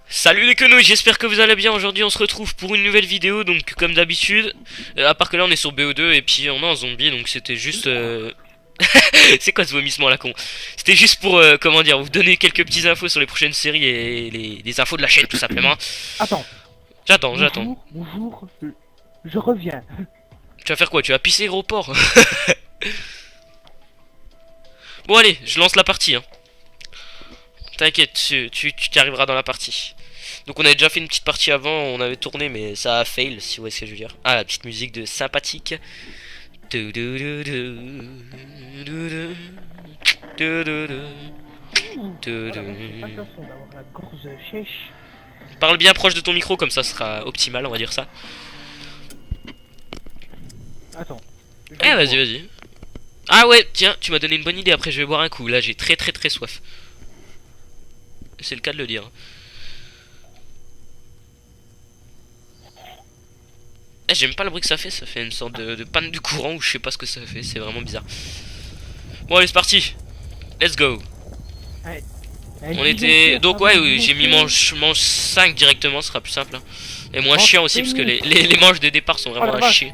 Salut les quenouilles, j'espère que vous allez bien. Aujourd'hui on se retrouve pour une nouvelle vidéo, donc comme d'habitude. À part que là on est sur BO2 et puis on a un zombie, donc c'était juste... C'est quoi ce vomissement à la con? C'était juste pour, comment dire, vous donner quelques petites infos sur les prochaines séries et les infos de la chaîne tout simplement. Attends, J'attends. bonjour, je reviens. Tu vas faire quoi? Tu vas pisser gros porc? Bon allez, je lance la partie hein. T'inquiète, tu arriveras dans la partie. Donc on avait déjà fait une petite partie avant, on avait tourné mais ça a fail si vous voyez ce que je veux dire. Ah la petite musique de sympathique. Attention d'avoir la gorge sèche. Parle bien proche de ton micro comme ça sera optimal on va dire ça. Attends. je Eh bois. vas-y. Ah ouais tiens tu m'as donné une bonne idée, après je vais boire un coup, là j'ai très soif. C'est le cas de le dire. Eh, j'aime pas le bruit que ça fait une sorte de panne du courant ou je sais pas ce que ça fait, c'est vraiment bizarre. Bon allez c'est parti, let's go. Allez, On dis était... donc, Donc ça va, ouais, dis oui, donc, j'ai mis manche 5 directement, ce sera plus simple hein. Et moins chiant aussi parce que Enchaîné. les manches de départ sont Oh vraiment la à vache, chier.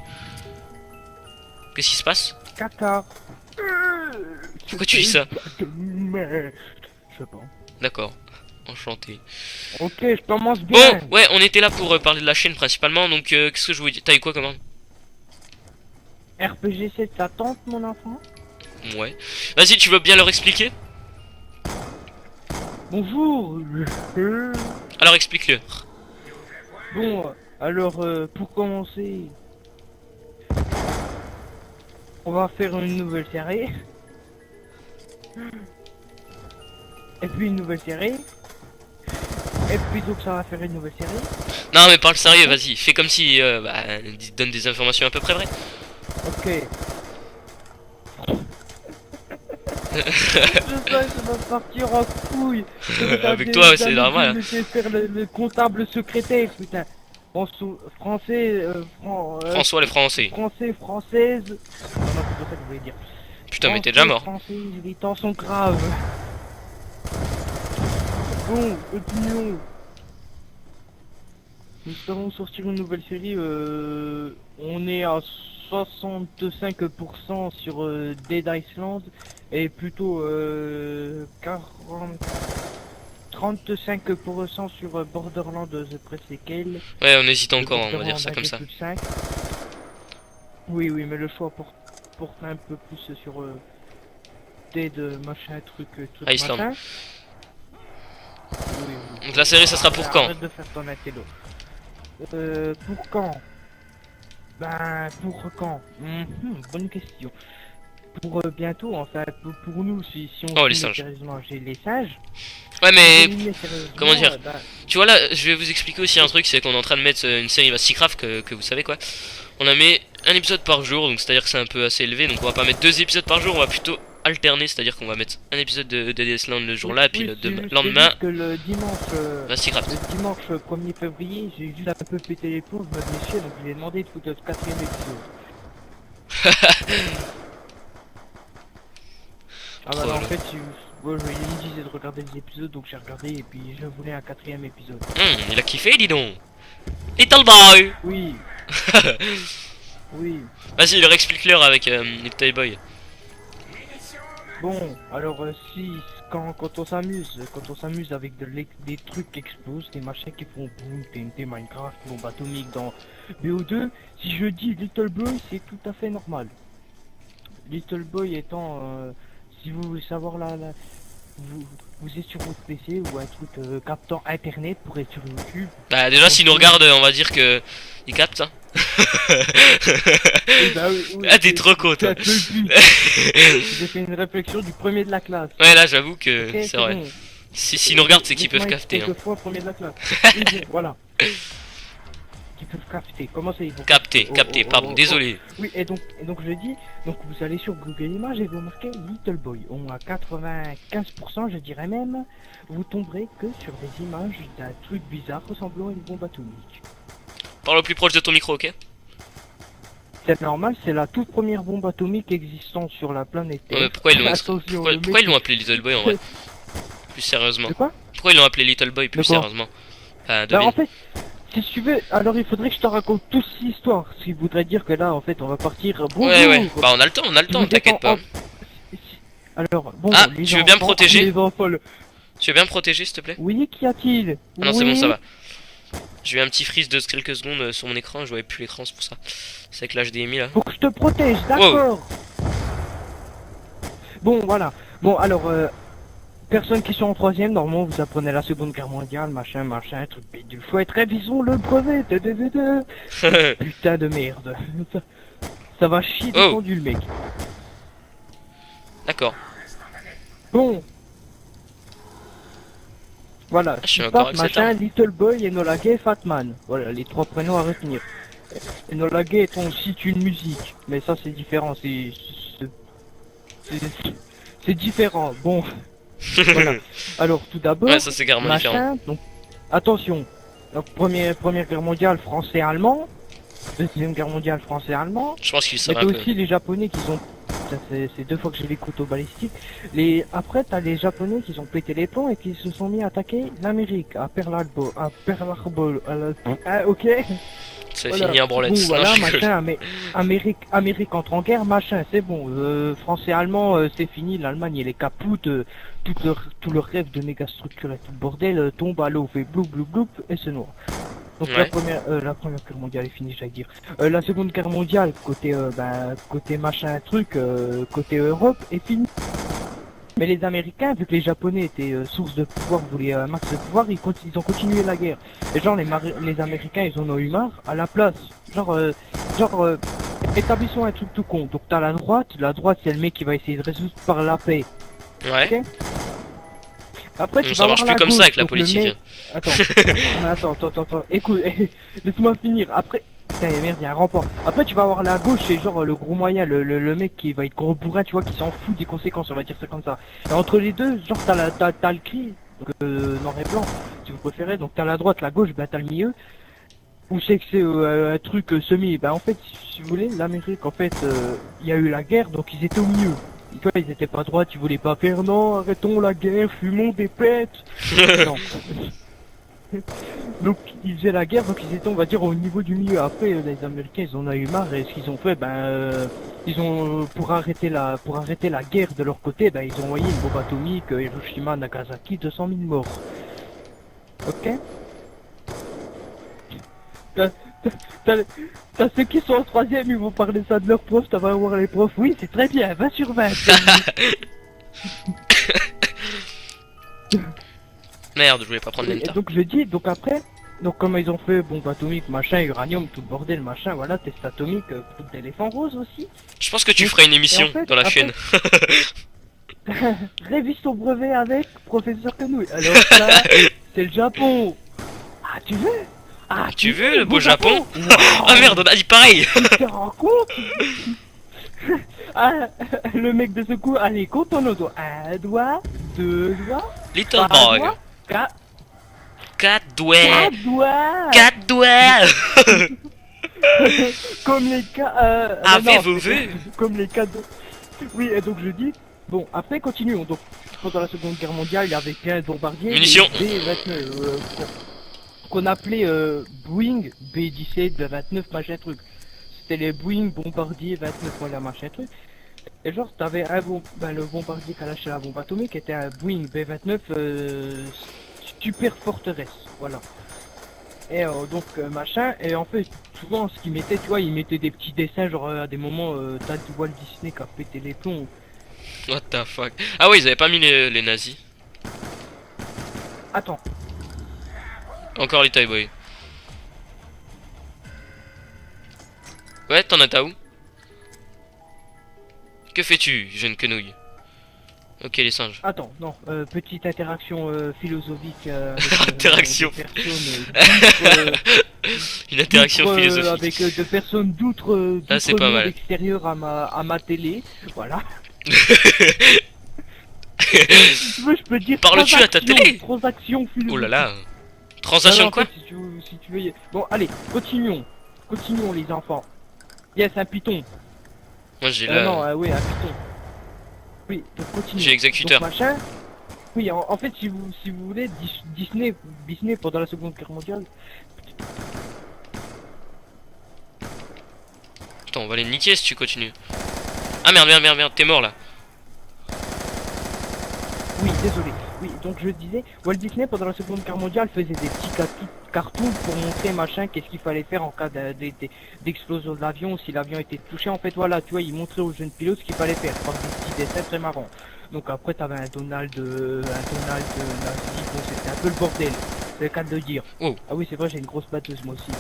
Qu'est-ce qui se passe? caca. Pourquoi tu dis ça? De merde. Je sais pas. D'accord, enchanté. Ok, je commence Bon, bien. ouais, on était là pour parler de la chaîne principalement, donc qu'est-ce que je voulais dire? T'as eu quoi comment? RPG c'est ta tante, mon enfant. Ouais. Vas-y, tu veux bien leur expliquer? Bonjour. Alors explique-le. Bon, alors pour commencer, on va faire une nouvelle série. Et puis une nouvelle série. Et puis donc ça va faire une nouvelle série. Non mais parle sérieux, vas-y, fais comme si... donne des informations à peu près vraies. Ok. Je sais que ça va partir en couille. Avec toi, ouais, c'est normal hein. Je vais faire le comptable secrétaire, putain. Français, François les Français. français, française. Non, c'est pas ça que je voulais dire. Putain mais t'es déjà mort. Français, les temps sont graves. Bon, continuons. Nous allons sortir une nouvelle série. On est à 65% sur Dead Island et plutôt 35% sur Borderlands The Pre-Sequel. Ouais, on hésite Et encore, on va Borderlands dire ça comme ça. 1.5. Oui, mais le choix porte un peu plus sur Dead machin truc Iceland. machin. Oui. Donc la série ça sera pour quand? Arrête de faire ton intello. Pour quand? Ben, pour quand? Bonne question. Pour bientôt, en fait, pour nous, si on Oh les finit singes. sérieusement, j'ai les singes. Ouais Si mais... on finit sérieusement, comment dire? ben, Tu vois là, je vais vous expliquer aussi un truc, c'est qu'on est en train de mettre une série Vasticraft que vous savez quoi. On a mis un épisode par jour, donc c'est à dire que c'est un peu assez élevé, donc on va pas mettre 2 épisodes par jour, on va plutôt alterner, c'est à dire qu'on va mettre un épisode de Dead Island le jour là, et puis oui, le c'est lendemain, juste que le dimanche, Vasticraft. 1er février, j'ai juste un peu pété les plombs, je me déchire, donc je lui ai demandé de foutre le 4ème épisode. Ah bah non, en Troll. fait, il me disait de regarder les épisodes, donc j'ai regardé et puis je voulais un 4ème épisode. Il a kiffé, dis donc. Little Boy. Oui, oui. Vas-y, leur explique-leur avec Little Boy. Bon, alors si quand on s'amuse avec des trucs qui explosent, des machins qui font boom, TNT, Minecraft, bombe atomique dans BO2, si je dis Little Boy, c'est tout à fait normal. Little Boy étant, si vous voulez savoir vous êtes sur votre PC ou un truc captant internet pour être sur YouTube. Bah déjà s'ils nous regardent, on va dire que... Ils captent hein. Eh bah oui, Ah t'es trop con toi. c'est un peu le but. J'ai fait une réflexion du premier de la classe. Ouais là j'avoue que Ok, c'est vrai. bon. S'ils nous regardent c'est qu'ils peuvent Dites-moi capter hein. quelquefois premier de la classe. Oui, bon, voilà. Qui peuvent capter. Comment ça ils vont Capter, Oh, capter, oh, pardon, oh, désolé. oh. Oui, et donc je dis, donc vous allez sur Google Images et vous marquez Little Boy. On a 95%, je dirais même, vous tomberez que sur des images d'un truc bizarre ressemblant à une bombe atomique. Parle au plus proche de ton micro, ok? C'est normal, c'est la toute première bombe atomique existante sur la planète Terre. Ouais, pourquoi ils l'ont Attention, pourquoi, le pourquoi ils mec- l'ont appelé Little Boy en vrai? Plus sérieusement. De quoi? Pourquoi ils l'ont appelé Little Boy plus De quoi? sérieusement? Enfin, Bah devine. en fait, si tu veux, alors il faudrait que je te raconte toute l'histoire. Ce qui voudrait dire que là, en fait, on va partir. Bonjour. Ouais. Bah, on a le Si temps, vous êtes t'inquiète pas. Alors, bon, Ah, les tu veux bien me enfants, protéger? les enfants, Tu veux bien me protéger, s'il te plaît? Oui, qu'y a-t-il? Ah non, c'est bon, ça Oui. va. J'ai eu un petit freeze de quelques secondes sur mon écran, je voyais plus l'écran, c'est pour ça. C'est avec l'HDMI là. Faut que je te protège, d'accord. Bon, voilà. Bon, alors, personnes qui sont en troisième, normalement, vous apprenez la Seconde Guerre mondiale, machin, truc bidule chouette, révisons le brevet, putain de merde. Ça va chier descendu, le mec. D'accord. Bon. Voilà, Je suis encore avec cette machin, arme. Little Boy, Enola Gay, Fatman. Voilà, les trois prénoms à retenir. Enola Gay est aussi une musique, mais ça c'est différent, c'est différent. Bon, voilà. Alors tout d'abord, Ouais, ça c'est carrément différent. machin, donc attention. Donc première guerre mondiale français-allemand, deuxième guerre mondiale français-allemand. Je pense qu'il Mais savait t'as un peu. aussi les japonais qui ont... Ça c'est deux fois que j'ai les couteaux balistiques. Après t'as les japonais qui ont pété les plombs et qui se sont mis à attaquer l'Amérique, à Pearl Harbor, ok. C'est Voilà. fini en branlette. Bon Non, voilà, je rigole. machin, mais Amérique entre en guerre, machin, c'est bon. Français allemand, c'est fini, l'Allemagne elle est capoute, tout leur rêve de méga structure et tout le bordel tombe à l'eau, fait bloup bloup bloup et c'est noir. Donc Ouais. la première guerre mondiale est finie, j'allais dire. La seconde guerre mondiale, côté machin truc, côté Europe, est finie. Mais les Américains, vu que les Japonais étaient source de pouvoir, voulaient un max de pouvoir, ils ont continué la guerre. Et genre les Américains, ils en ont eu marre. À la place, établissons un truc tout con. Donc t'as la droite c'est le mec qui va essayer de résoudre par la paix. Ouais. Ok. Après, tu vas Ça marche avoir plus la comme ça gauche, avec la donc le politique. mec- Attends. Écoute, laisse-moi finir. Après, putain, merde, il y a un rempart. Après, tu vas avoir la gauche, c'est genre le gros moyen, le mec qui va être gros bourrin, tu vois, qui s'en fout des conséquences, on va dire ça comme ça. Et entre les deux, genre, t'as le cri, donc, noir et blanc, si vous préférez. Donc, t'as la droite, la gauche, bah, t'as le milieu. Ou c'est que c'est un truc semi. Bah, en fait, si vous voulez, l'Amérique, en fait, il y a eu la guerre, donc ils étaient au milieu. Tu vois, ils étaient pas droits, ils voulaient pas faire non, arrêtons la guerre, fumons des pètes. Non. Donc ils faisaient la guerre, donc ils étaient on va dire au niveau du milieu. Après les Américains ils en ont eu marre et ce qu'ils ont fait ils ont pour arrêter la guerre de leur côté ils ont envoyé une bombe atomique Hiroshima, Nagasaki, 200 000 morts. Ok. T'as ceux qui sont en troisième, ils vont parler ça de leurs profs, ça va voir les profs. Oui, c'est très bien, 20 sur 20. Merde, je voulais pas prendre Et l'Enta. donc je dis, donc après, donc comme ils ont fait bombe atomique, machin, uranium, tout le bordel, machin, voilà, test atomique, coup d'éléphant rose aussi. Je pense que tu ferais une émission Et en fait, dans la après- chaîne. Révise ton brevet avec professeur Canouille. Alors ça, c'est le Japon. Ah, tu veux? Ah, Tu veux le beau Japon? Ah Ah merde, on a dit pareil. Tu te rends compte? Ah, le mec de secours, allez, compte ton doigt. Un doigt, deux doigts, Little trois Bog. doigts, quatre, 4 doigts. quatre doigts. 4 doigts. Comme les cas. Avez non, vous vu? Comme les cas de. Oui, et donc je dis. Bon, après continuons. Donc, pendant la Seconde Guerre mondiale, il y avait 15 bombardiers. Munitions. B-29. Qu'on appelait Boeing B-17, B-29, machin truc. C'était les Boeing bombardiers 29, voilà, machin truc. Et genre, t'avais le bombardier qui a lâché la bombe atomique était un Boeing B-29 super forteresse, voilà. Et donc machin, et en fait souvent ce qu'ils mettaient, tu vois, ils mettaient des petits dessins, genre à des moments t'as du Walt Disney qui a pété les plombs. What the fuck. Ah oui, ils avaient pas mis les nazis. Attends, Encore les Toy Boy. Ouais, t'en as où? Que fais-tu, jeune quenouille? Ok, les singes. non, petite interaction philosophique Interaction. des personnes, Une interaction d'outre, philosophique. avec de personnes d'outre Ah, c'est pas mal. extérieur à ma télé, voilà. Si tu veux, je peux dire Parles-tu à ta télé? transaction philosophique. Oh là là. Non, Transaction non, quoi? en fait, si tu veux. Bon, allez, continuons. Continuons, les enfants. Yes, un python. Moi j'ai Non, là. oui, un python. Oui, donc continuons. J'ai exécuteur. Donc, machin. Oui, en fait, si vous voulez, Disney pendant la Seconde Guerre mondiale. Attends, on va les niquer si tu continues. Ah merde, merde, merde, merde, t'es mort là. Oui, désolé. Oui, donc je disais, Walt Disney pendant la Seconde Guerre mondiale faisait des petits cartoons pour montrer machin qu'est-ce qu'il fallait faire en cas d'explosion de l'avion, si l'avion était touché. En fait, voilà, tu vois, il montrait aux jeunes pilotes ce qu'il fallait faire par des petits dessins très marrants. Donc après, t'avais un Donald nazi, bon, c'était un peu le bordel. C'est le cas de le dire. Oh. Ah oui, c'est vrai, j'ai une grosse batteuse moi aussi.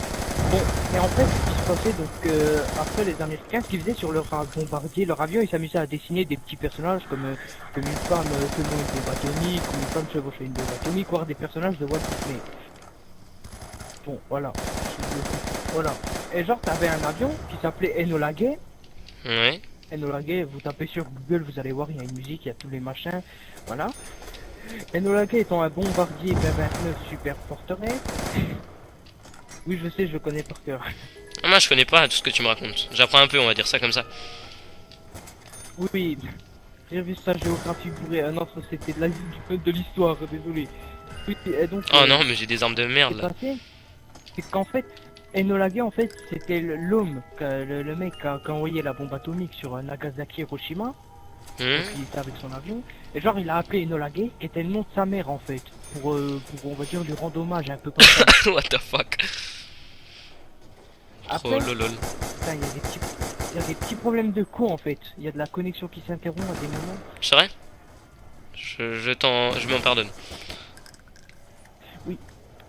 Bon, et en fait, ce qui se passait, donc, après les Américains, ce qu'ils faisaient sur leur bombardier, leur avion, ils s'amusaient à dessiner des petits personnages comme une femme tenant une bombe atomique, ou une femme chevauchant une bombe atomique, voire des personnages de Walt Disney. Bon, voilà. Voilà. Et genre, t'avais un avion qui s'appelait Enola Gay. Ouais. Enola Gay, vous tapez sur Google, vous allez voir, il y a une musique, il y a tous les machins. Voilà. Enola Gay étant un bombardier B-29 Super Fortress. Oui, je sais, je le connais par cœur. Ah, moi je connais pas tout ce que tu me racontes. J'apprends un peu, on va dire ça comme ça. Oui, j'ai vu sa géographie bourrée. Ah non, ça c'était de l'histoire, désolé. Oui, et donc, Oh non, mais j'ai des armes de merde là. C'est qu'en fait, Enola Gay, en fait, c'était l'homme, le mec qui a envoyé la bombe atomique sur Nagasaki et Hiroshima. Donc, il était avec son avion. Et genre, il a appelé Enola Gay, qui était le nom de sa mère, en fait. Pour on va dire, lui rendre hommage un peu comme ça. What the fuck. Après, Oh lol. putain, il y a des petits problèmes de co, en fait. Il y a de la connexion qui s'interrompt à des moments. C'est vrai? Je m'en pardonne. Oui.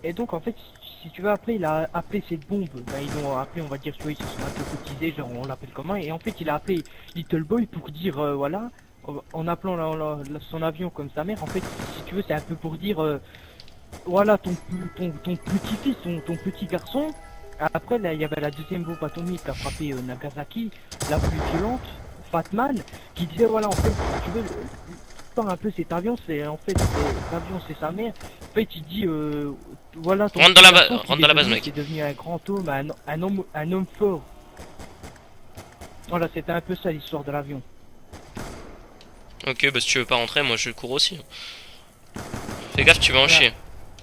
Et donc, en fait, si tu veux, après, il a appelé cette bombe. Ben, ils l'ont appelé, on va dire, tu vois, ils se sont un peu cotisés, genre, on l'appelle comment. Et en fait, il a appelé Little Boy pour dire, voilà, en appelant son avion comme sa mère. En fait, si tu veux, c'est un peu pour dire, voilà, ton petit-fils, ton petit garçon. Après, là, il y avait la deuxième bombe atomique qui a frappé Nagasaki, la plus violente, Fatman, qui disait, voilà, en fait, si tu veux, un peu cet avion, c'est en fait, l'avion c'est sa mère. En fait, il dit, voilà, ton Rentre dans la base, mec. qui est devenu un grand homme, un homme fort. Voilà, c'était un peu ça l'histoire de l'avion. Ok, bah si tu veux pas rentrer, moi je cours aussi. Fais gaffe, tu vas en chier.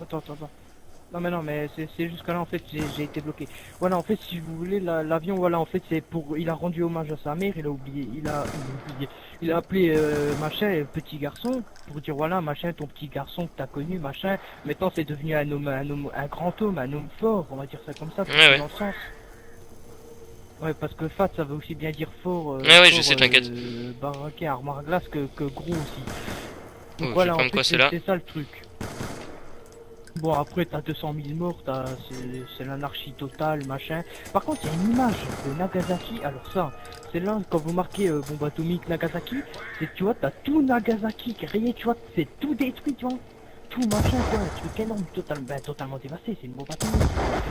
Attends. Non mais c'est jusqu'à là en fait j'ai été bloqué. Voilà en fait si vous voulez l'avion voilà en fait c'est pour il a rendu hommage à sa mère, il a appelé machin petit garçon pour dire voilà machin ton petit garçon que t'as connu machin maintenant c'est devenu un grand homme, un homme fort, on va dire ça comme ça Ouais. dans le sens. Ouais parce que fat ça veut aussi bien dire fort ouais, je sais, t'inquiète. baraqué armoire à glace que gros aussi. Donc Oh, voilà je vais pas en me fait coincer là. c'est ça le truc. Bon après t'as 200 000 morts, c'est l'anarchie totale, machin. Par contre il y a une image de Nagasaki, alors ça, c'est là quand vous marquez bombe atomique Nagasaki, c'est que tu vois t'as tout Nagasaki qui est rayé, tu vois, c'est tout détruit, tu vois. Tout machin quoi, un truc énorme, totalement dévasté, c'est une bombe atomique.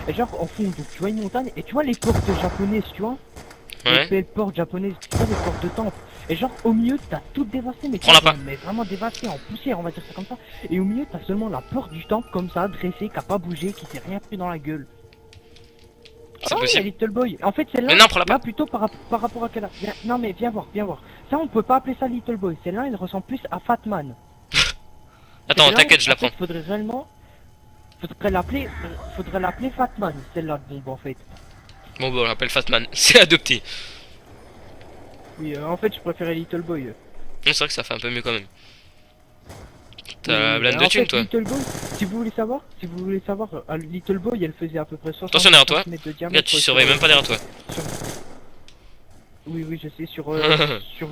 Et genre en fond, donc tu vois une montagne, et tu vois les portes japonaises, tu vois. Ouais. Les portes japonaises, tu vois les portes de temple. Et genre au milieu t'as tout dévasté, mais vraiment dévasté, en poussière, on va dire ça comme ça. Et au milieu t'as seulement la porte du temple comme ça, dressée, qui a pas bougé, qui s'est rien pris dans la gueule. C'est possible. Little Boy. En fait c'est là, Mais non, prends-la pas. là plutôt par rapport à quelle heure. Non mais viens voir. Ça on peut pas appeler ça Little Boy, celle-là il ressemble plus à Fatman. Attends, t'inquiète, je la prends. Faudrait l'appeler Fatman, celle-là de bombe en fait. Bon, on l'appelle Fatman, c'est adopté. Oui, en fait je préférais Little Boy. C'est vrai que ça fait un peu mieux quand même. T'as la blinde de thune, toi. Little Boy, si vous voulez savoir, Little Boy, elle faisait à peu près 60 Attention derrière toi. mètres de diamètre. Regarde, tu surveilles même pas derrière toi. Oui, je sais, sur je sais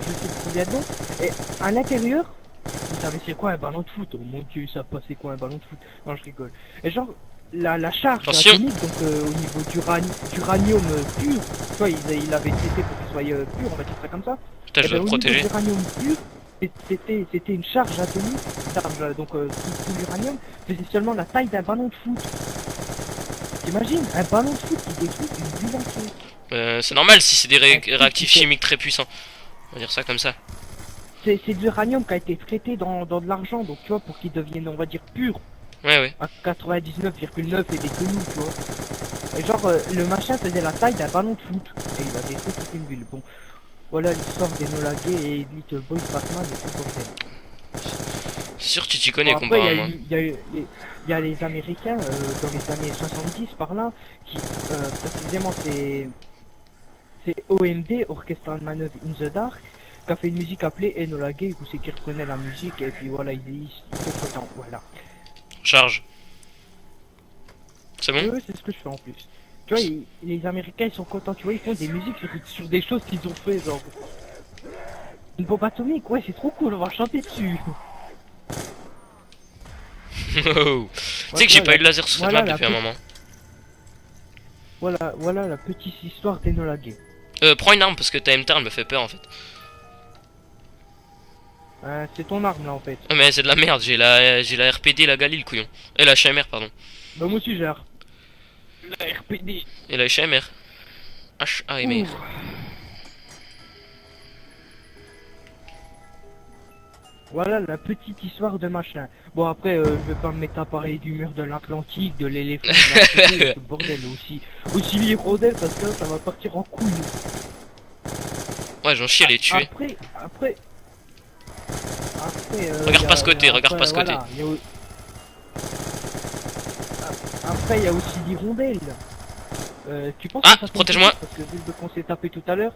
combien de noms. Et à l'intérieur, vous savez c'est quoi un ballon de foot? Oh mon dieu, ça passait quoi un ballon de foot? Non, je rigole. Et genre, la charge atomique, donc au niveau d'uranium pur, tu vois, il avait traité pour qu'il soit pur, on va dire ça comme ça. Putain, je dois te protéger. L'uranium pur, c'était une charge atomique, donc tout l'uranium faisait seulement la taille d'un ballon de foot. T'imagines, un ballon de foot qui détruit une ville entière. C'est normal si c'est des réactifs chimiques très puissants. On va dire ça comme ça. C'est de l'uranium qui a été traité dans de l'argent, donc tu vois, pour qu'il devienne, on va dire, pur. Ouais. À 99,9 et des quenouilles, tu vois. Et genre, le machin faisait la taille d'un ballon de foot. Et il a détruit toute une ville. Bon, voilà l'histoire d'Enola Gay et Little Boy Batman et tout bordel. C'est sûr, tu t'y connais Bon, après, comparé à moi. il y a les Américains, dans les années 70 par là, qui, précisément, c'est OMD, Orchestral Manoeuvre in the Dark, qui a fait une musique appelée Enola Gay, où c'est qu'ils reprenaient la musique, et puis voilà, ils sont contents, voilà. Charge. C'est bon? Eux, c'est ce que je fais en plus. Tu vois, les Américains, ils sont contents, tu vois, ils font des musiques sur des choses qu'ils ont fait, genre... Une bombe atomique, ouais, c'est trop cool, on va chanter dessus. Oh. Tu sais que j'ai pas eu de laser sur cette voilà map depuis un moment. Voilà la petite histoire d'Enola Gay. Prends une arme parce que ta MTAR elle me fait peur en fait. C'est ton arme là en fait. Ah, mais c'est de la merde, j'ai la RPD, la Galil, couillon. Et la HMR, pardon. Bah moi aussi j'ai la RPD. Et la HMR. HAMR. Ouh. Voilà la petite histoire de machin. Bon après je vais pas me mettre à parler du mur de l'Atlantique, de l'éléphant, de la ce bordel aussi l'hirondelle parce que ça va partir en couille. Ouais, j'en chie à les tuer. Après Regarde pas ce côté, regarde pas ce côté. Voilà, après il y a aussi l'hirondelle. Tu penses Ah, que ça protège-moi. parce que vu qu'on s'est tapé tout à l'heure.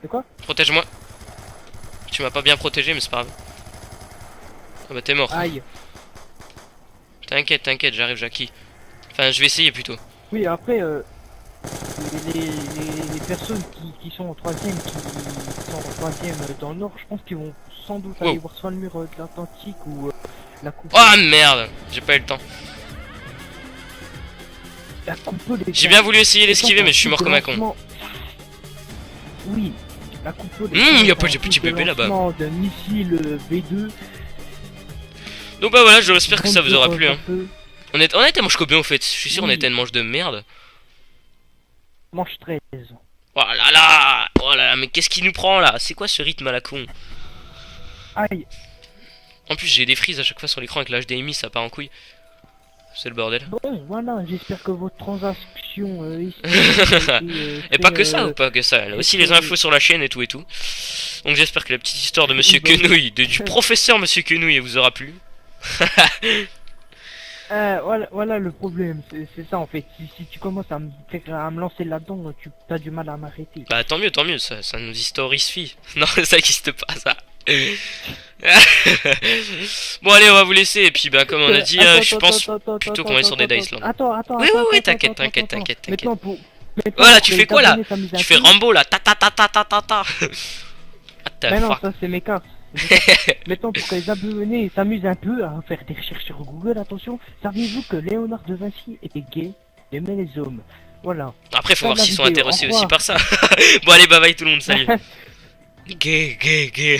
C'est quoi? Protège-moi. Tu m'as pas bien protégé, mais c'est pas grave. Ah bah t'es mort. Aïe. T'inquiète, t'inquiète, j'arrive, Jackie. Enfin, je vais essayer plutôt. Oui, après, les personnes qui sont en troisième, qui sont en troisième dans le nord, je pense qu'ils vont sans doute aller voir soit le mur de l'Atlantique ou la coupe. Oh merde, j'ai pas eu le temps. La coupole. J'ai bien voulu essayer d'esquiver, mais je suis mort comme un con. Oui, la coupole. Y a pas des petits bébés là-bas. De missile B2. Donc bah voilà, j'espère que ça vous aura plu. Hein. On était manche combien au fait? Je suis sûr on Oui. était une manche de merde. Manche 13. Oh là là, oh là là, mais qu'est-ce qui nous prend là? C'est quoi ce rythme à la con? Aïe. En plus j'ai des frises à chaque fois sur l'écran avec l'HDMI, ça part en couille. C'est le bordel. Bon, voilà, j'espère que votre transaction ici... Et pas que ça ou pas que ça, elle a aussi les infos sur la chaîne et tout et tout. Donc j'espère que la petite histoire de Monsieur Quenouille, du professeur Monsieur Quenouille vous aura plu. Voilà le problème, c'est ça en fait. Si tu commences à me lancer là-dedans, tu as du mal à m'arrêter. Bah tant mieux, ça nous historifie. Non, ça n'existe pas ça. Bon allez, on va vous laisser et puis bah comme on a dit, je pense plutôt qu'on est sur des Dice là. Oui, t'inquiète. Maintenant Voilà, tu fais quoi là? Tu fais Rambo là, ta. Mais non, ça c'est mes cartes. Maintenant pour que les abonnés s'amusent un peu à faire des recherches sur Google, attention, saviez-vous que Léonard de Vinci était gay, aimait les hommes? Voilà. Après faut voir s'ils sont intéressés aussi par ça. Bon allez, bye bye tout le monde, salut. Gay.